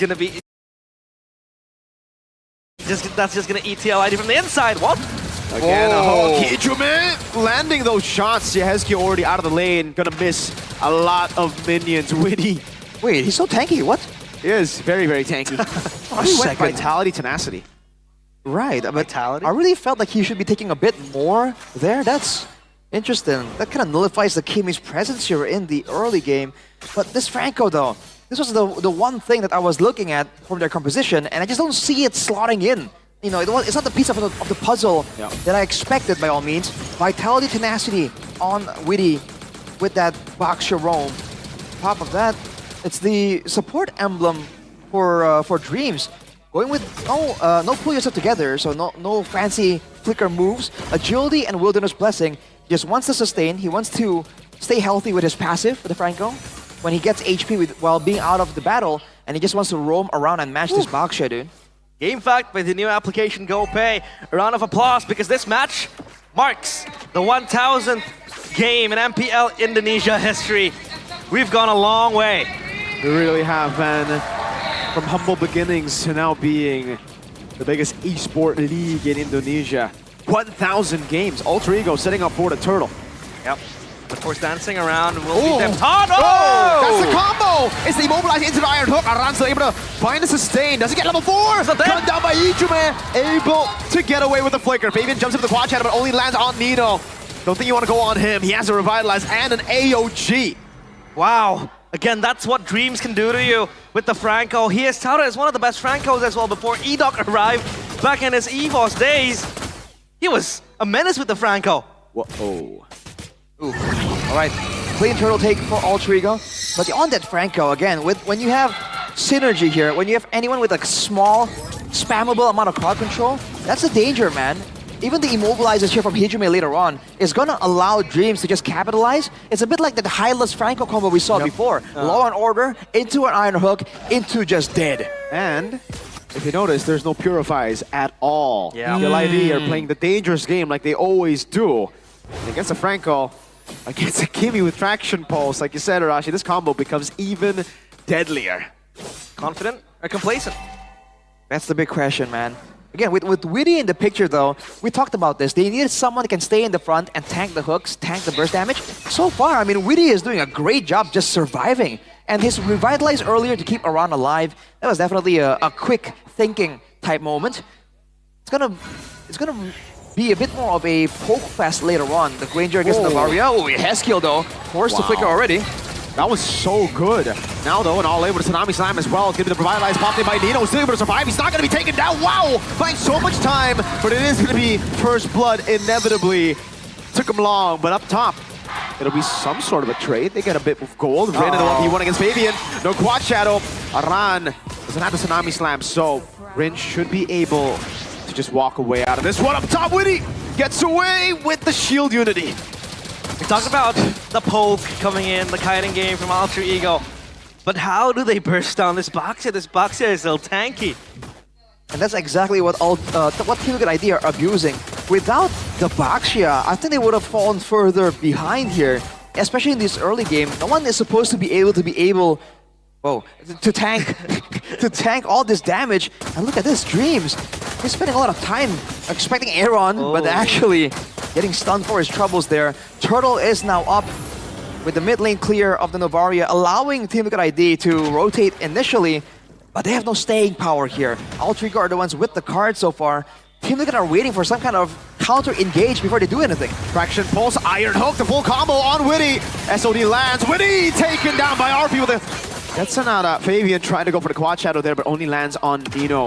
gonna be... That's just gonna eat TLID from the inside. What? Again, Hijime landing those shots. Yehezki already out of the lane. Gonna miss a lot of minions. Witty. Wait, he's so tanky. What? He is very, very tanky. He went Vitality, Tenacity. Right, but Vitality? I really felt like he should be taking a bit more there. That's interesting. That kind of nullifies the Kimi's presence here in the early game. But this Franco, though, this was the one thing that I was looking at from their composition, and I just don't see it slotting in. You know, it's not the piece of the puzzle that I expected by all means. Vitality, Tenacity on Witty with that Baxia roam. Top of that, it's the support emblem for Dreams. Going with no pull yourself together, so no fancy flicker moves. Agility and Wilderness Blessing. He just wants to sustain. He wants to stay healthy with his passive for the Franco. When he gets HP while being out of the battle, and he just wants to roam around and match this Baxia, dude. Game fact with the new application GoPay. A round of applause because this match marks the 1000th game in MPL Indonesia history. We've gone a long way. We really have, man. From humble beginnings to now being the biggest esport league in Indonesia. 1,000 games. Alter Ego setting up for the Turtle. Yep. Of course, dancing around will beat them. Oh, no! That's the combo! It's the immobilized into the Iron Hook. Aran still able to find the sustain. Does he get level 4? Cut down by Hijime. Able to get away with the flicker. Fabian jumps into the quad channel, but only lands on Nino. Don't think you want to go on him. He has a Revitalize and an AOG. Wow. Again, that's what Dreams can do to you with the Franco. He is touted as one of the best Francos as well before Edoc arrived back in his EVOS days. He was a menace with the Franco. Whoa. Ooh. All right, clean turtle take for Alter Ego. But on that Franco, again, when you have synergy here, when you have anyone with a small, spammable amount of crowd control, that's a danger, man. Even the immobilizers here from Hijime later on is gonna allow Dreams to just capitalize. It's a bit like the Hylas Franco combo we saw before. Law and Order, into an Iron Hook, into just dead. And if you notice, there's no Purifies at all. Yeah. LIV are playing the dangerous game like they always do. And against a Franco, against a Kimi with Traction Pulse, like you said, Arashi, this combo becomes even deadlier. Confident or complacent? That's the big question, man. Again, with Witty in the picture, though, we talked about this. They needed someone that can stay in the front and tank the hooks, tank the burst damage. So far, I mean, Witty is doing a great job just surviving. And his Revitalize earlier to keep Aran alive, that was definitely a quick thinking type moment. It's gonna be a bit more of a poke fest later on. The Granger against Navaria. Oh, Haskill, though. Forced to flicker already. That was so good. Now, though, and all able to Tsunami Slam as well. Give me the Revitalize popped in by Nino. Still able to survive. He's not going to be taken down. Wow! Buying so much time, but it is going to be first blood inevitably. Took him long, but up top, it'll be some sort of a trade. They get a bit of gold. Ran in the 1v1 against Fabian. No quad shadow. Aran doesn't have the Tsunami Slam, so Rin should be able to just walk away out of this one. Up top, Witty gets away with the shield unity. We talked about the poke coming in, the kiting game from Alter Ego. But how do they burst down this Baxia? This Baxia is still tanky. And that's exactly what Team Liquid ID are abusing. Without the Baxia, I think they would have fallen further behind here. Especially in this early game. No one is supposed to be able to tank to tank all this damage. And look at this, Dreams. He's spending a lot of time expecting Aaron, but actually getting stunned for his troubles there. Turtle is now up with the mid lane clear of the Novaria, allowing Team Liquid ID to rotate initially, but they have no staying power here. Alter Ego are the ones with the card so far. Team Liquid are waiting for some kind of counter-engage before they do anything. Traction Pulse, Iron Hook, the full combo on Witty. SOD lands, Witty taken down by RP with a... That's not Fabian trying to go for the quad shadow there, but only lands on Nino.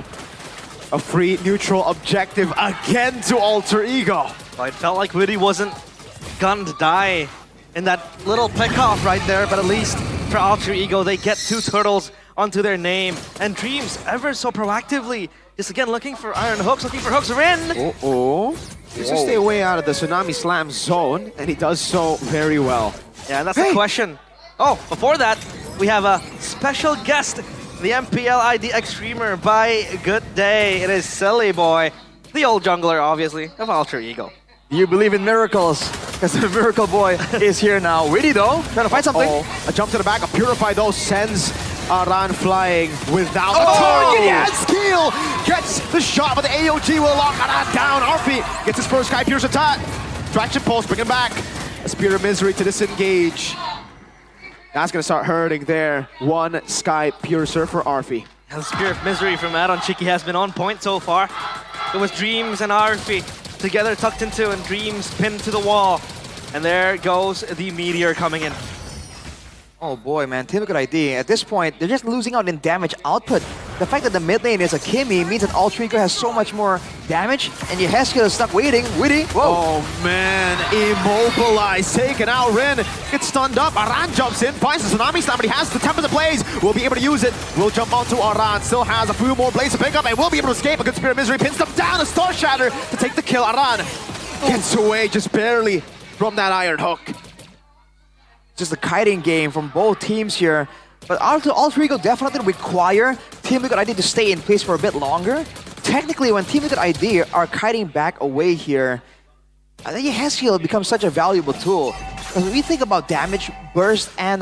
A free neutral objective again to Alter Ego. Well, it felt like Witty wasn't gonna die in that little pick-off right there, but at least for Alter Ego, they get 2 turtles onto their name. And Dreams ever so proactively, just again looking for Iron Hooks, looking for hooks Rin. Needs to stay away out of the Tsunami Slam zone, and he does so very well. Yeah, that's the question. Oh, before that, we have a special guest, the MPL IDX streamer by Good Day. It is Silly Boy, the old jungler, obviously, of Alter Ego. You believe in miracles, because the Miracle Boy is here now. Witty though, trying to find something. A jump to the back, a Purify though sends Aran flying without a target. Yes, Keel gets the shot, but the AOG will lock Aran down. Arfi gets his first Sky Pierce attack. Traction pulse, bring him back. A Spear of Misery to disengage. That's gonna start hurting there. One Sky Piercer for Arfi. And the Spear of Misery from Adon Chiki has been on point so far. It was Dreams and Arfi together tucked into, and Dreams pinned to the wall. And there goes the Meteor coming in. Oh boy, man, Team Liquid ID, at this point, they're just losing out in damage output. The fact that the mid lane is a Kimmy means that Altrigo has so much more damage, and Yehezkiel is stuck waiting. Witty, whoa! Oh man, immobilized, taken out. Rin gets stunned up. Aran jumps in, finds the Tsunami Slam, but he has the Tempest Blaze. Will be able to use it. Will jump onto Aran. Still has a few more Blaze to pick up, and will be able to escape. A good Spirit of Misery pins them down. A Star Shatter to take the kill. Aran gets away just barely from that Iron Hook. Just a kiting game from both teams here. But Altrigo definitely require Team Liquid ID to stay in place for a bit longer. Technically, when Team Liquid ID are kiting back away here, I think Yehezkiel becomes such a valuable tool. Because when we think about damage, burst, and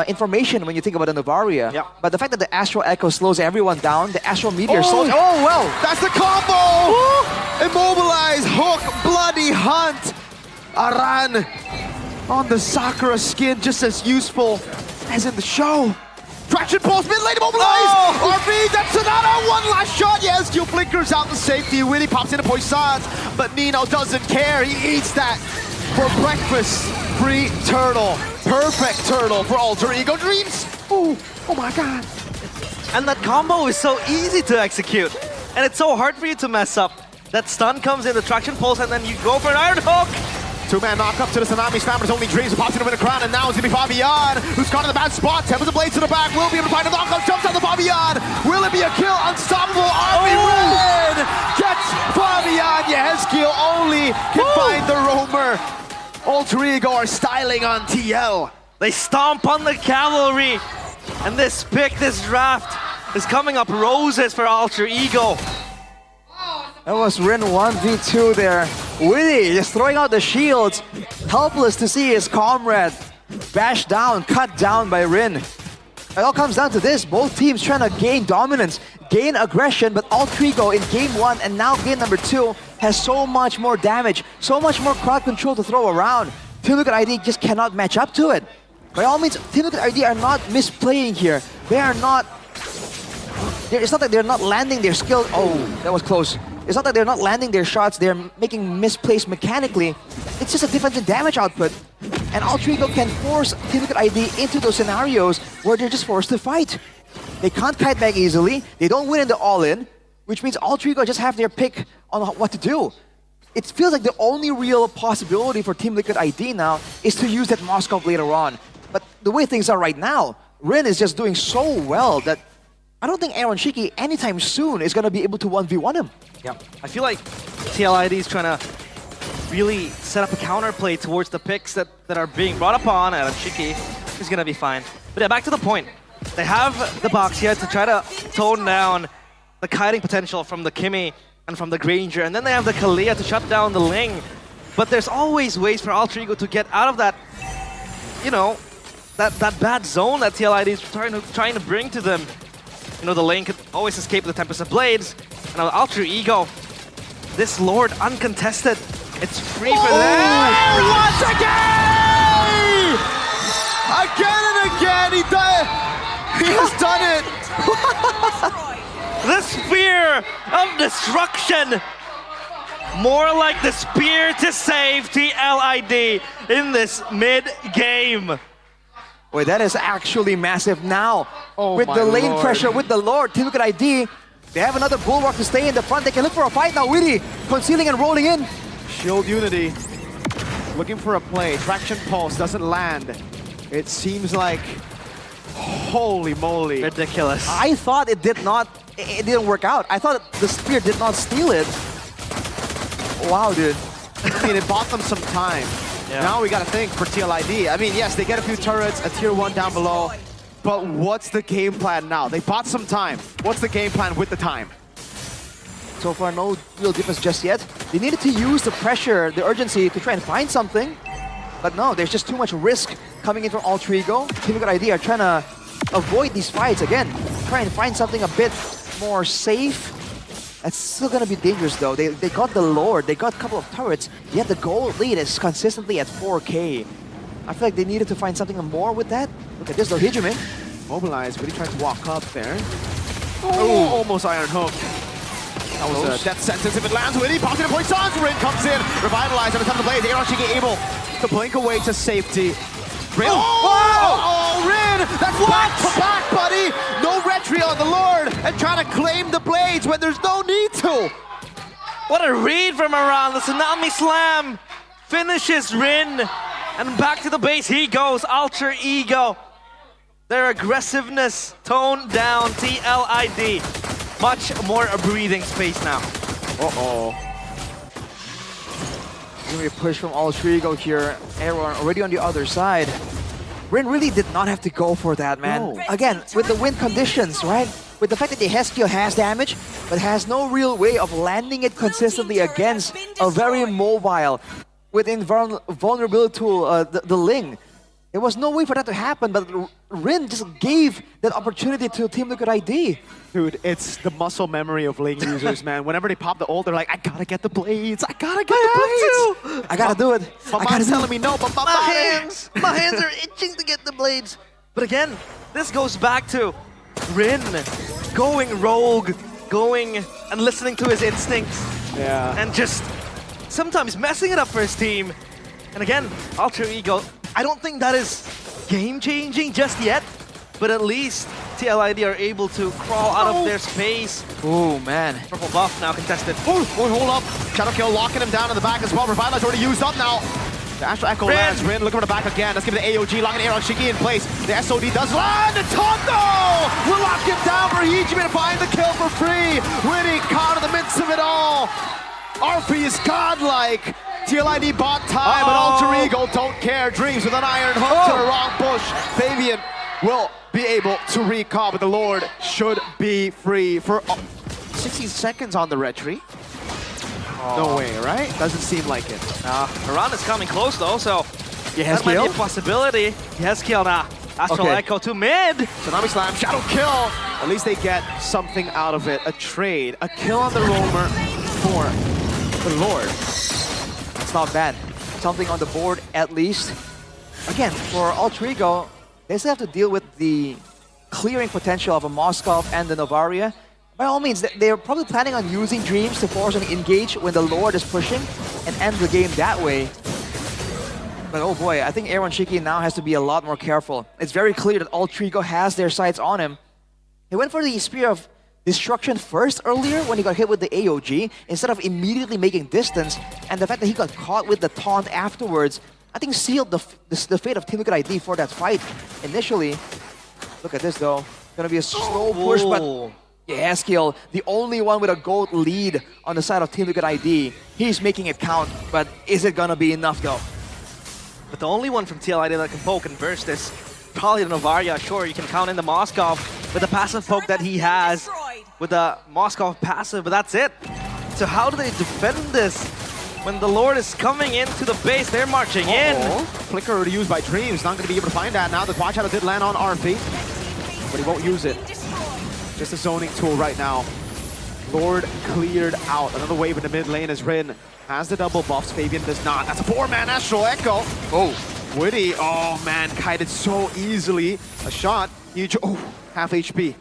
information when you think about the Novaria. Yeah. But the fact that the Astral Echo slows everyone down, the Astral Meteor slows... Oh, well! That's the combo! Immobilize, hook, bloody hunt. Aran on the Sakura skin, just as useful as in the show. Traction pulse, mid lane immobilized! RV, that's another one last shot! Yes, Q flickers out the safety. Willie pops into Poissons, but Nino doesn't care. He eats that for breakfast. Free turtle. Perfect turtle for Alter Ego Dreams. Ooh, oh my god. And that combo is so easy to execute. And it's so hard for you to mess up. That stun comes in, the traction pulse, and then you go for an Iron Hook. Two-man knock up to the Tsunami Slam, but it's only Dreams who pops into win a crown, and now it's gonna be Fabian, who's caught in the bad spot. Tempers the blades to the back, will be able to find a knockout, jumps on the Fabian. Will it be a kill? Unstoppable Army win! Gets Fabian. Yehezkiel only can find the roamer. Alter Ego are styling on TL. They stomp on the cavalry. And this pick, this draft, is coming up roses for Alter Ego. That was Rin 1v2 there. Willie just throwing out the shields, helpless to see his comrade bashed down, cut down by Rin. It all comes down to this. Both teams trying to gain dominance, gain aggression, but Altrigo in game 1 and now game number 2 has so much more damage, so much more crowd control to throw around. Team Liquid ID just cannot match up to it. By all means, Team Liquid ID are not misplaying here. They are not... It's not that they're not landing their skill... Oh, that was close. It's not that they're not landing their shots, they're making misplays mechanically. It's just a difference in damage output. And Altrigo can force Team Liquid ID into those scenarios where they're just forced to fight. They can't kite back easily, they don't win in the all-in, which means Altrigo just have their pick on what to do. It feels like the only real possibility for Team Liquid ID now is to use that Moskov later on. But the way things are right now, Rin is just doing so well that I don't think Aaron Shiki anytime soon is going to be able to 1v1 him. Yeah, I feel like TLID is trying to really set up a counterplay towards the picks that are being brought upon, and Shiki is going to be fine. But yeah, back to the point. They have the box here to try to tone down the kiting potential from the Kimmy and from the Granger, and then they have the Kalia to shut down the Ling. But there's always ways for Alter Ego to get out of that, you know, that bad zone that TLID is trying to bring to them. You know, the lane could always escape the Tempest of Blades. And now Alter Ego, this Lord uncontested. It's free for them. Once again! Again and again, he has done it. The Spear of Destruction. More like the Spear to save TLID in this mid-game. Wait, that is actually massive now. Oh with the lane Lord. pressure, with the Lord, Team Liquid ID, they have another Bulwark to stay in the front. They can look for a fight now. Witty concealing and rolling in. Shield Unity, looking for a play. Traction Pulse doesn't land. It seems like, holy moly. Ridiculous. I thought it didn't work out. I thought the Spear did not steal it. Wow, dude. I mean, it bought them some time. Yeah. Now we gotta think for TLID. I mean, yes, they get a few turrets, a tier 1 down below, but what's the game plan now? They bought some time. What's the game plan with the time? So far, no real difference just yet. They needed to use the pressure, the urgency to try and find something. But no, there's just too much risk coming in from Alter Ego. Team Liquid ID are trying to avoid these fights again. Try and find something a bit more safe. It's still gonna be dangerous though. They got the Lord, they got a couple of turrets, yet the gold lead is consistently at 4K. I feel like they needed to find something more with that. Look at this though, Hijumin. Mobilized, really trying to walk up there. Oh, almost Iron Hook. That was a death sentence if it lands. Witty pops in a point. Rin comes in, revitalized on the top of the blade. Aaron Shiki able to blink away to safety. Rin, Rin! That's back to back, buddy! No retry on the Lord and trying to claim the blades when there's no need to. What a read from Aran. The Tsunami Slam finishes Rin. And back to the base he goes. Alter Ego. Their aggressiveness toned down. TLID. Much more breathing space now. Gonna be a push from Alter Ego here. Aaron already on the other side. Rin really did not have to go for that, man. No. Again, with the wind conditions, right? With the fact that the Heskio has damage, but has no real way of landing it consistently against a very mobile, with vulnerability tool, the Ling. There was no way for that to happen, but Rin just gave that opportunity to Team Liquid ID. Dude, it's the muscle memory of Ling users, man. Whenever they pop the ult, they're like, I gotta get the blades. I gotta get the blades. I gotta do it. My mom's telling me no, but My hands are itching to get the blades. But again, this goes back to Rin going rogue, going and listening to his instincts. Yeah. And just sometimes messing it up for his team. And again, Alter Ego, I don't think that is game-changing just yet, but at least TLID are able to crawl out of their space. Oh, man. Purple buff now contested. Oh, hold up. Shadow Kill locking him down in the back as well. Revitalize already used up now. The Astral Echo lands. Rin looking for the back again. Let's give it the AOG, locking Aaron Shiki in place. The SOD does land. The Tondo will lock him down for Hijimin to find the kill for free. Witty caught in the midst of it all. RP is godlike. TLID bought time, but Alter Ego don't care. Dreams with an Iron Hook to the wrong bush. Fabian will be able to recall, but the Lord should be free for 16 seconds on the retry. No way, right? Doesn't seem like it. Haran is coming close though, so Yeah, that might be a possibility. Heskio now. Astral Okay. Echo to mid. Tsunami Slam, Shadow Kill. At least they get something out of it. A trade, a kill on the roamer for the Lord. It's not bad. Something on the board at least. Again, for Alter Ego, they still have to deal with the clearing potential of a Moskov and the Novaria. By all means, they're probably planning on using Dreams to force an engage when the Lord is pushing and end the game that way. But oh boy, I think Aaron Shiki now has to be a lot more careful. It's very clear that Alter Ego has their sights on him. He went for the Spear of Destruction first earlier when he got hit with the AOG, instead of immediately making distance, and the fact that he got caught with the taunt afterwards, I think sealed the fate of Team Liquid ID for that fight initially. Look at this though. Gonna be a slow push, but yeah, Skill, the only one with a gold lead on the side of Team Liquid ID. He's making it count, but is it gonna be enough though? But the only one from TLID that can poke and burst is probably the Novaria. Sure, you can count in the Moskov with the passive poke that he has with the Moskov passive, but that's it. So how do they defend this when the Lord is coming into the base? They're marching in. Flicker already used by Dreams. Not going to be able to find that now. The Watch Shadow did land on RP, but he won't use it. Just a zoning tool right now. Lord cleared out. Another wave in the mid lane as Rin has the double buffs. Fabian does not. That's a 4-man Astral Echo. Oh, Witty. Oh man, kited so easily. A shot. Huge. Oh, half HP.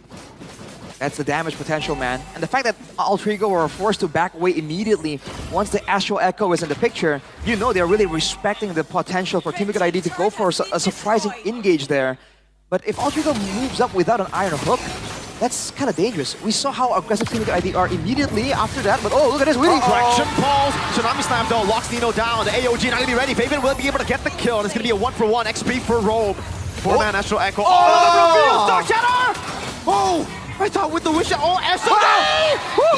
That's the damage potential, man. And the fact that Alter Ego were forced to back away immediately once the Astral Echo is in the picture, you know they're really respecting the potential for Team Liquid ID to go for a surprising engage there. But if Alter Ego moves up without an Iron Hook, that's kind of dangerous. We saw how aggressive Team Liquid ID are immediately after that, but oh, look at this Witty. Traction pulls. Tsunami Slam though locks Nino down. The AOG not going to be ready. Fabian will be able to get the kill, and it's going to be a 1-for-1 XP for Robe. 4-man Astral Echo. Oh, the reveal! Dark Shadow! Oh! I thought with the wish, SOD!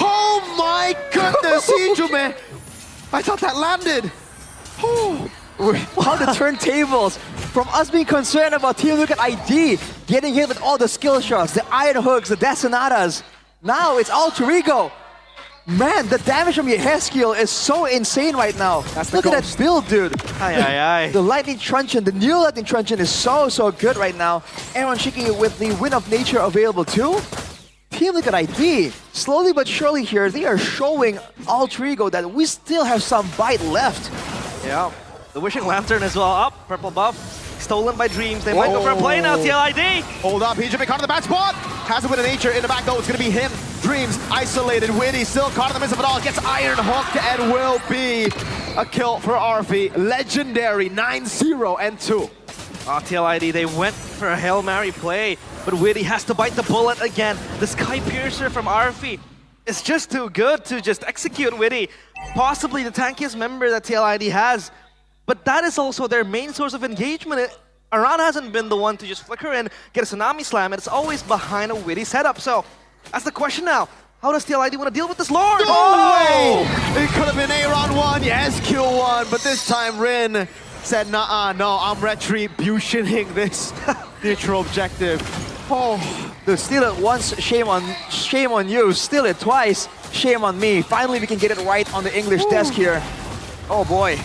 Oh my goodness, Hijumin! I thought that landed. How the turntables from us being concerned about Team Liquid ID getting hit with all the skill shots, the Iron Hooks, the Death Sonatas. Now it's Alter Ego Man, the damage from Yeheskiel is so insane right now. Look at that build, dude. Aye, aye, aye. The Lightning Truncheon, the new Lightning Truncheon is so good right now. Aaron Shiki with the Wind of Nature available too. Team Liquid ID, slowly but surely here, they are showing Altrigo that we still have some bite left. Yeah. The Wishing Lantern as well up. Purple buff. Stolen by Dreams. They might go for a play now, TLID. Hold up, Hijime caught in the bad spot. Has a bit of nature in the back though. It's going to be him. Dreams isolated. Witty still caught in the midst of it all. Gets Iron Hooked and will be a kill for Arfi. Legendary 9-0 and 2. TLID, they went for a Hail Mary play, but Witty has to bite the bullet again. The Sky Piercer from Arfi is just too good to just execute Witty. Possibly the tankiest member that TLID has. But that is also their main source of engagement. Aran hasn't been the one to just flicker and get a Tsunami Slam, and it's always behind a Witty setup. So that's the question now. How does TLID want to deal with this Lord? Oh! It could have been Aaron 1, yes, kill 1, but this time Rin said, nah, no, I'm retributioning this neutral objective. Oh, dude, steal it once, shame on you. Steal it twice, shame on me. Finally, we can get it right on the English desk here. Oh boy.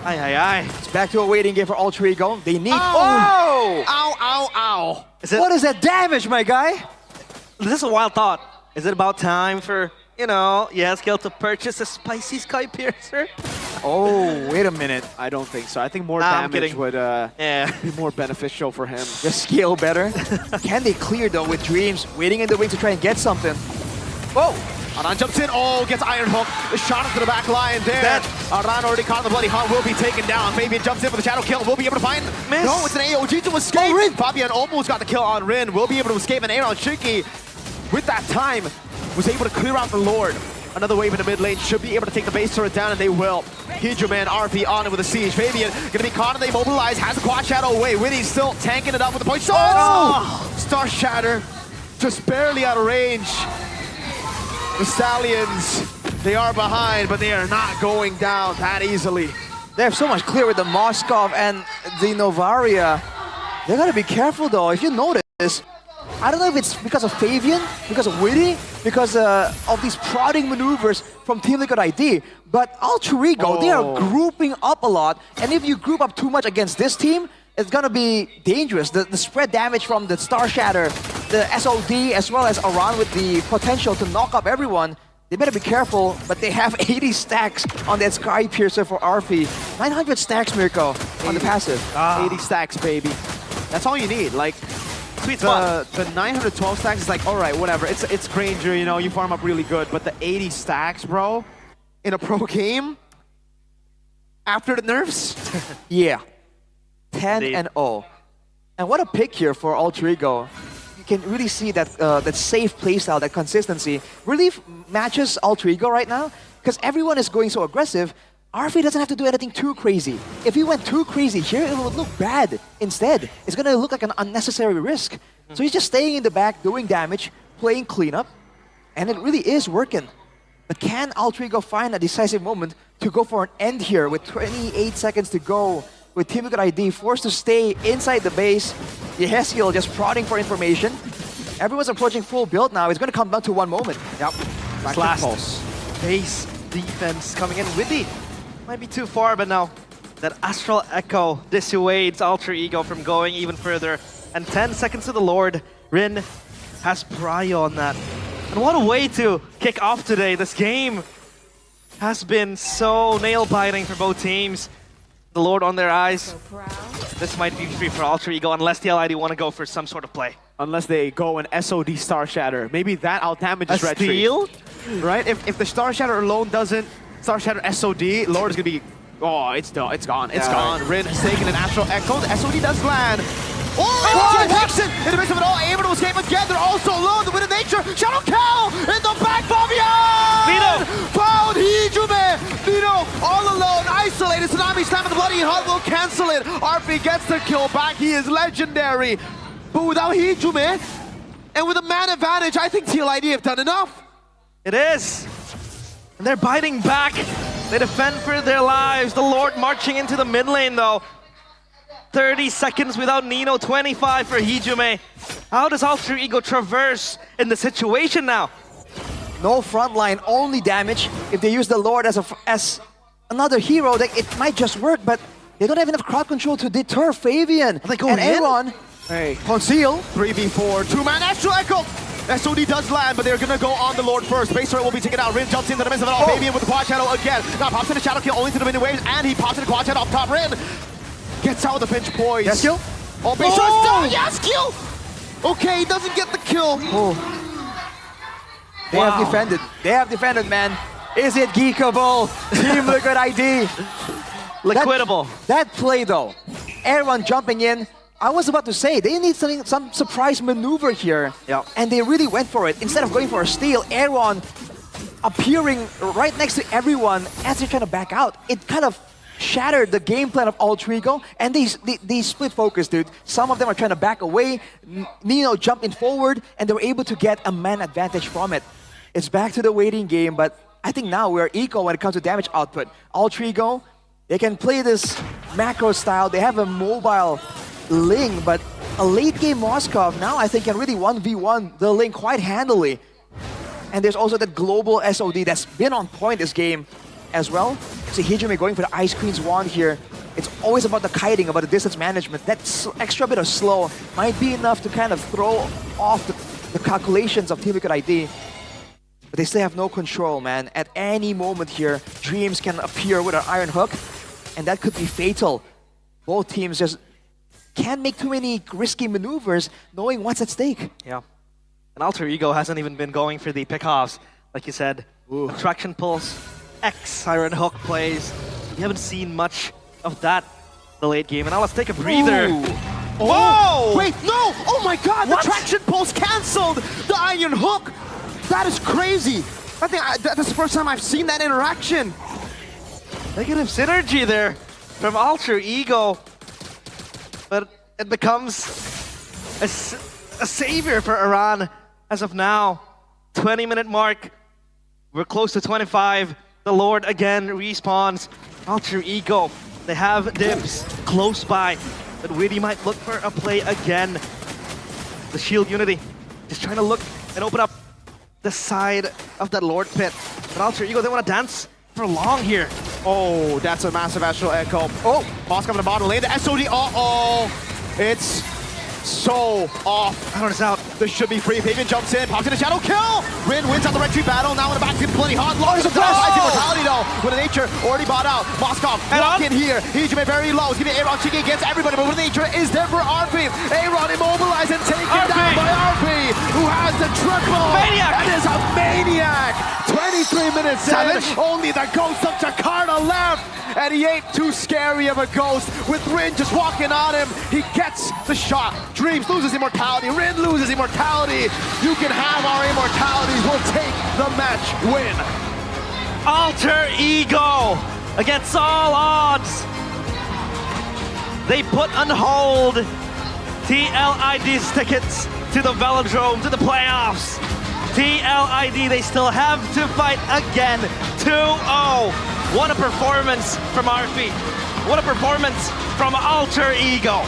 Aye, aye, aye. It's back to a waiting game for Altrigo. They need... Ow! Ow, ow, ow. What is that damage, my guy? This is a wild thought. Is it about time for, Yeheskiel to purchase a spicy Sky Piercer? Oh, wait a minute. I don't think so. I think more I'm damage kidding. would be more beneficial for him. Just scale better. Can they clear, though, with Dreams waiting in the wing to try and get something? Whoa! Aran jumps in, gets Iron Hook. The shot into the back line there. Aran already caught the Bloody Hunt, will be taken down. Fabian jumps in for the Shadow Kill, will be able to find... Miss. No, it's an AOG to escape. Rin. Fabian almost got the kill on Rin, will be able to escape, and Aaron Shiki, with that time, was able to clear out the Lord. Another wave in the mid lane, should be able to take the base turret down, and they will. Hidroman, RP on it with a siege. Fabian gonna be caught and they mobilize, has a quad shadow away. Witty's still tanking it up with the point. Star Shatter, just barely out of range. The Stallions, they are behind, but they are not going down that easily. They have so much clear with the Moskov and the Novaria. They gotta be careful though. If you notice, I don't know if it's because of Fabian, because of Witty, because of these prodding maneuvers from Team Liquid ID, but Altrigo, they are grouping up a lot, and if you group up too much against this team, it's gonna be dangerous. The spread damage from the Star Shatter, the SOD, as well as Aran with the potential to knock up everyone, they better be careful, but they have 80 stacks on that Sky Piercer for RP. 900 stacks, Mirko, on the passive. 80 stacks, baby. That's all you need. Like, Sweet spot. The 912 stacks is like, all right, whatever. It's Granger, you farm up really good, but the 80 stacks, bro, in a pro game, after the nerfs? Yeah. 10-0. And what a pick here for Altrigo. You can really see that that safe playstyle, that consistency, really matches Altrigo right now, because everyone is going so aggressive. RV doesn't have to do anything too crazy. If he went too crazy here, it would look bad. Instead, it's going to look like an unnecessary risk. So he's just staying in the back, doing damage, playing cleanup, and it really is working. But can Altrigo find a decisive moment to go for an end here with 28 seconds to go? With Team Liquid ID forced to stay inside the base. Yeheskiel just prodding for information. Everyone's approaching full build now. It's going to come down to one moment. Yep. Last pulse. Base defense coming in. Witty might be too far, but now that Astral Echo dissuades Altrigo from going even further. And 10 seconds to the Lord. Rin has prio on that. And what a way to kick off today. This game has been so nail-biting for both teams. The Lord on their eyes. This might be free for Altrigo unless the LID want to go for some sort of play. Unless they go and SOD Star Shatter. Maybe that out damages Red Tree. Steal? Right? If the Star Shatter alone doesn't Star Shatter SOD, Lord is going to be... Oh, it's gone. It's gone. Rin has taken an Astral Echo. The SOD does land. Oh, takes it in the midst of it all, able to escape again. They're also alone. The Wind of Nature. Shadow Cow in the back. Fabian! Vito! Found Hijime! Vito all alone, isolated. Tsunami Slam and the Bloody Hunt will cancel it. RP gets the kill back. He is legendary. But without Hijime, and with a man advantage, I think TLID have done enough. It is. And they're biting back. They defend for their lives. The Lord marching into the mid lane though. 30 seconds without Nino, 25 for Hijime. How does Altrigo traverse in the situation now? No frontline, only damage. If they use the Lord as another hero, it might just work, but they don't have enough crowd control to deter Fabian. Are they going and in? Aaron, Hey, conceal. 3v4, two-man Astral Echo. SOD does land, but they're gonna go on the Lord first. Base turret will be taken out. Rin jumps into the midst of it all. Oh. Fabian with the quad shadow again. Now pops in the shadow kill only to the minion waves, and he pops in the quad shadow up top. Rin gets out with the pinch poise. Yes, kill? Oh, base turret's down. Yes, kill. Okay, doesn't get the kill. Oh. They have defended. They have defended, man. Is it geekable? Team Liquid ID. Liquidable. That play though, everyone jumping in. I was about to say, they need some surprise maneuver here. Yeah. And they really went for it. Instead of going for a steal, Aaron appearing right next to everyone as they're trying to back out. It kind of shattered the game plan of Alter Ego, and they split focus, dude. Some of them are trying to back away. Nino jumped in forward, and they were able to get a man advantage from it. It's back to the waiting game, but I think now we're equal when it comes to damage output. Alter Ego, they can play this macro style. They have a mobile Ling, but a late game Moskov now I think can really 1v1 the Ling quite handily. And there's also that global SOD that's been on point this game as well. See Hijime going for the Ice Queen's wand here. It's always about the kiting, about the distance management. That extra bit of slow might be enough to kind of throw off the calculations of Team Liquid ID. But they still have no control, man. At any moment here, Dreams can appear with an Iron Hook, and that could be fatal. Both teams just can't make too many risky maneuvers knowing what's at stake. Yeah. And Alter Ego hasn't even been going for the pickoffs. Like you said, Attraction Pulse, X Iron Hook plays. You haven't seen much of that the late game. And now let's take a breather. Ooh. Whoa! Wait, no! Oh my god, What? the traction pulse cancelled the Iron Hook! That is crazy! I think that's the first time I've seen that interaction. Negative synergy there from Alter Ego. But it becomes a savior for Iran as of now. 20-minute mark. We're close to 25. The Lord again respawns. Alter Ego, they have dibs close by. But Witty might look for a play again. The Shield Unity just trying to look and open up the side of that Lord pit. But Alter Ego, they want to dance for long here. Oh, that's a massive Astral Echo. Oh, Moskov in the bottom lane. The SOD, uh-oh. It's so off. Iron is out. This should be free. Fabian jumps in, pops in a shadow kill. Rin wins out the retreat battle. Now in the back, plenty hot. Lost the immortality though. With the nature already bought out. Moskov lock in here. Hijime very low. He's giving Aaron cheeky against everybody, but with the nature is there for RP. Aaron immobilized and taken down by RP, who has the triple. Maniac! That is a maniac. 23 minutes in. Only the ghost of Jakarta left. And he ain't too scary of a ghost. With Rin just walking on him, he gets the shot. Dreams loses immortality. Rin loses immortality. You can have our immortalities. We'll take the match win. Alter Ego against all odds. They put on hold TLID's tickets to the Velodrome, to the playoffs. TLID, they still have to fight again. 2-0. What a performance from RP. What a performance from Alter Ego.